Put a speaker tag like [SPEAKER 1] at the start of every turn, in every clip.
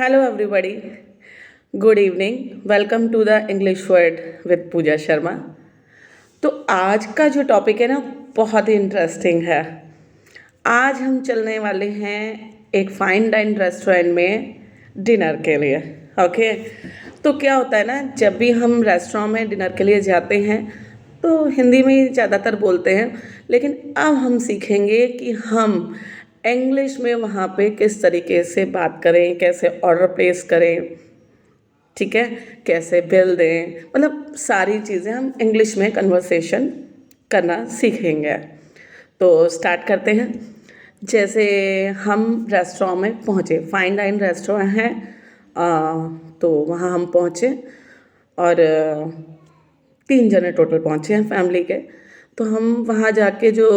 [SPEAKER 1] Hello everybody, good evening. Welcome to the English word with Pooja Sharma. तो आज का जो टॉपिक है ना, बहुत ही इंटरेस्टिंग है। आज हम चलने वाले हैं एक फाइन डाइन रेस्टोरेंट में डिनर के लिए। ओके, तो क्या होता है ना, जब भी हम रेस्टोरेंट में डिनर के लिए जाते हैं तो हिंदी में ही ज़्यादातर बोलते हैं, लेकिन अब हम सीखेंगे कि हम इंग्लिश में वहाँ पे किस तरीके से बात करें, कैसे ऑर्डर प्लेस करें, ठीक है, कैसे बिल दें, मतलब सारी चीज़ें हम इंग्लिश में कन्वर्सेशन करना सीखेंगे। तो स्टार्ट करते हैं। जैसे हम रेस्टोरेंट में पहुँचे, फाइन डाइन रेस्टोरेंट है, तो वहाँ हम पहुँचे और 3 जने टोटल पहुँचे हैं फैमिली के। तो हम वहाँ जाके जो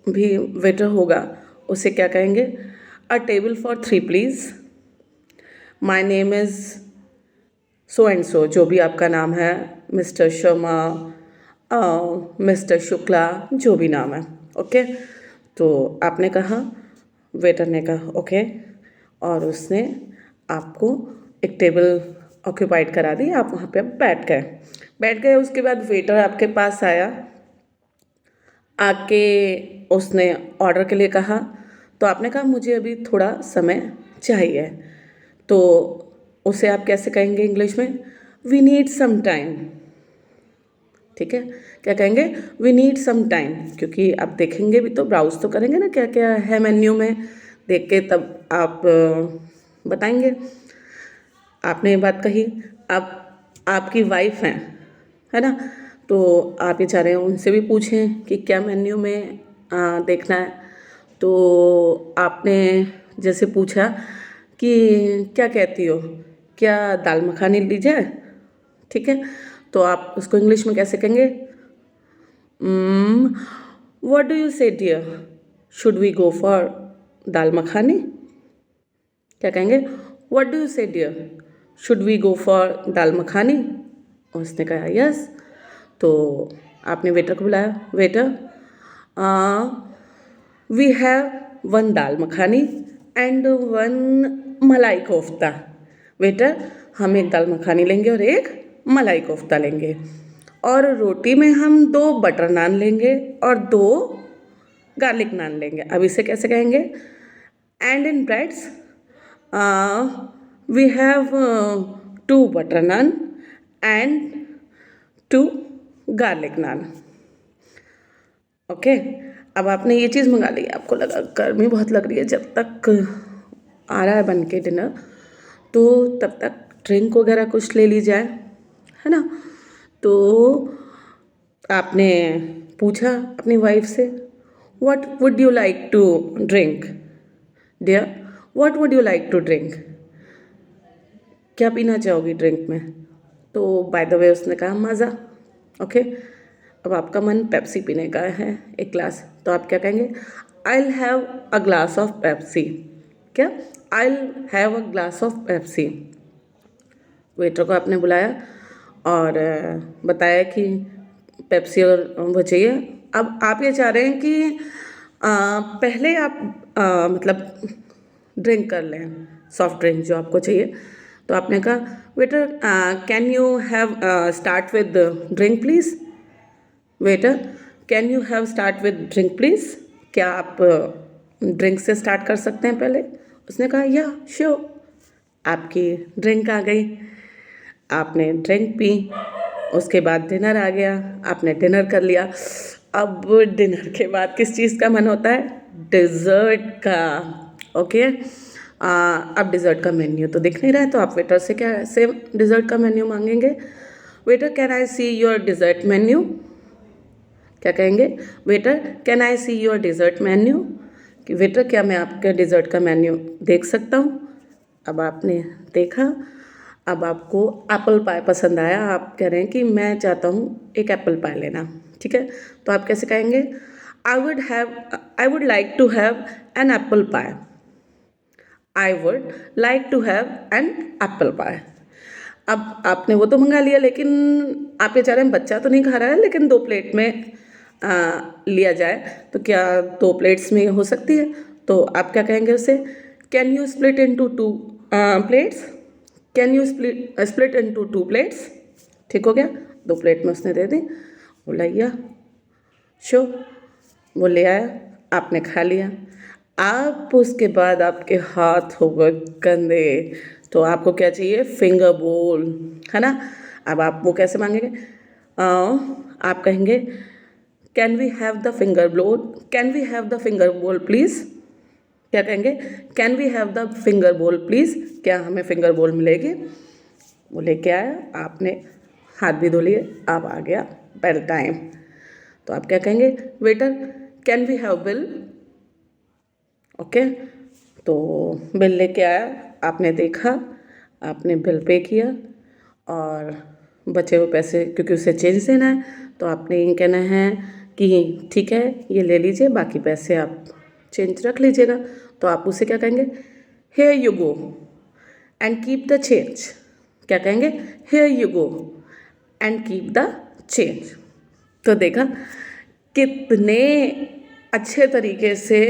[SPEAKER 1] भी वेटर होगा उसे क्या कहेंगे, अ table for 3 please, my name is so and so, जो भी आपका नाम है, मिस्टर शर्मा, मिस्टर शुक्ला, जो भी नाम है। ओके, तो आपने कहा, वेटर ने कहा ओके, और उसने आपको एक टेबल ऑक्यूपाइड करा दी। आप वहाँ पे बैठ गए। उसके बाद वेटर आपके पास आया, आके उसने ऑर्डर के लिए कहा। तो आपने कहा मुझे अभी थोड़ा समय चाहिए। तो उसे आप कैसे कहेंगे इंग्लिश में, वी नीड सम टाइम। ठीक है, क्या कहेंगे, वी नीड सम टाइम, क्योंकि आप देखेंगे भी तो, ब्राउज तो करेंगे ना क्या क्या है मेन्यू में, देख के तब आप बताएंगे। आपने ये बात कही, अब आपकी वाइफ हैं, है ना, तो आप ये चाह रहे हैं उनसे भी पूछें कि क्या मेन्यू में देखना है। तो आपने जैसे पूछा कि क्या कहती हो, क्या दाल मखानी ली जाए, ठीक है, तो आप उसको इंग्लिश में कैसे कहेंगे, what do you say dear, should we go for dal makhani. क्या कहेंगे, what do you say dear, should we go for dal makhani. उसने कहा यस। तो आपने वेटर को बुलाया, waiter we have 1 dal makhani and 1 malai kofta. Waiter, हम 1 दाल मखानी लेंगे और 1 मलाई कोफ्ता लेंगे, और रोटी में हम 2 बटर नान लेंगे और 2 गार्लिक नान लेंगे। अब इसे कैसे कहेंगे, and in breads we have 2 butter naan and 2 garlic naan. Okay, अब आपने ये चीज़ मंगा ली, आपको लगा गर्मी बहुत लग रही है, जब तक आ रहा है बन के डिनर, तो तब तक ड्रिंक वगैरह कुछ ले ली जाए, है ना। तो आपने पूछा अपनी वाइफ से, what would you like to drink dear, what would you like to drink, क्या पीना चाहोगी ड्रिंक में। तो बाय द वे उसने कहा माज़ा। ओके, अब आपका मन पेप्सी पीने का है 1 ग्लास, तो आप क्या कहेंगे, I will have a glass of Pepsi. क्या, I will have a glass of Pepsi. Waiter को आपने बुलाया और बताया कि पेप्सी और वो चाहिए। अब आप ये चाह रहे हैं कि पहले आप मतलब ड्रिंक कर लें, सॉफ्ट ड्रिंक जो आपको चाहिए। तो आपने कहा, waiter can you have start with drink please, waiter can you have start with drink please, क्या आप ड्रिंक से स्टार्ट कर सकते हैं पहले। उसने कहा या श्योर। आपकी ड्रिंक आ गई, आपने ड्रिंक पी, उसके बाद डिनर आ गया, आपने डिनर कर लिया। अब डिनर के बाद किस चीज़ का मन होता है, डिज़र्ट का। ओके, अब डिज़र्ट का मेन्यू तो दिख नहीं रहा है, तो आप वेटर से क्या से डिज़र्ट का मेन्यू मांगेंगे, waiter can I see your dessert menu. क्या कहेंगे, waiter can I see your dessert menu, कि वेटर क्या मैं आपके डिज़र्ट का मेन्यू देख सकता हूँ। अब आपने देखा, अब आपको एप्पल पाई पसंद आया, आप कह रहे हैं कि मैं चाहता हूँ एक एप्पल पाई लेना, ठीक है, तो आप कैसे कहेंगे, I would like to have an apple pie, I would like to have an apple pie. अब आपने वो तो मंगा लिया, लेकिन आप ये चाह रहे हैं बच्चा तो नहीं खा रहा है, लेकिन 2 प्लेट में लिया जाए, तो क्या 2 प्लेट्स में हो सकती है। तो आप क्या कहेंगे उसे, can you split into 2 plates, can you split into 2 plates. ठीक हो गया, 2 प्लेट में उसने दे दी। बोला या शो, वो ले आया, आपने खा लिया। आप उसके बाद आपके हाथ हो गए गंदे, तो आपको क्या चाहिए, फिंगर बोल, है ना। अब आप वो कैसे मांगेंगे, आप कहेंगे can we have the finger bowl, can we have the finger bowl please. क्या कहेंगे, can we have the finger bowl please, क्या हमें फिंगर बोल मिलेगी। वो लेके आया, आपने हाथ भी धो लिए, अब आ गया बेल टाइम। तो आप क्या कहेंगे, waiter can we have bill. Okay, तो बिल लेके आया, आपने देखा, आपने बिल पे किया और बचे हुए पैसे क्योंकि उसे चेंज देना है, तो आपने ये कहना है कि ठीक है ये ले लीजिए, बाकी पैसे आप चेंज रख लीजिएगा। तो आप उसे क्या कहेंगे, here you go and keep the change. क्या कहेंगे, here you go and keep the change. तो देखा कितने अच्छे तरीके से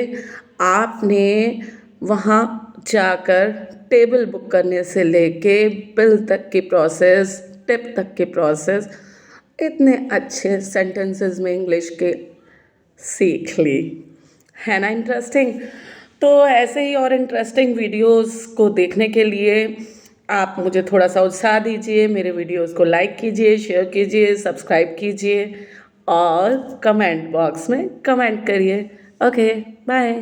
[SPEAKER 1] आपने वहाँ जाकर टेबल बुक करने से लेके बिल तक की प्रोसेस, टिप तक की प्रोसेस इतने अच्छे सेंटेंसेस में इंग्लिश के सीख ली, है ना इंटरेस्टिंग। तो ऐसे ही और इंटरेस्टिंग वीडियोस को देखने के लिए आप मुझे थोड़ा सा उत्साह दीजिए, मेरे वीडियोस को लाइक कीजिए, शेयर कीजिए, सब्सक्राइब कीजिए और कमेंट बॉक्स में कमेंट करिए। Okay, bye.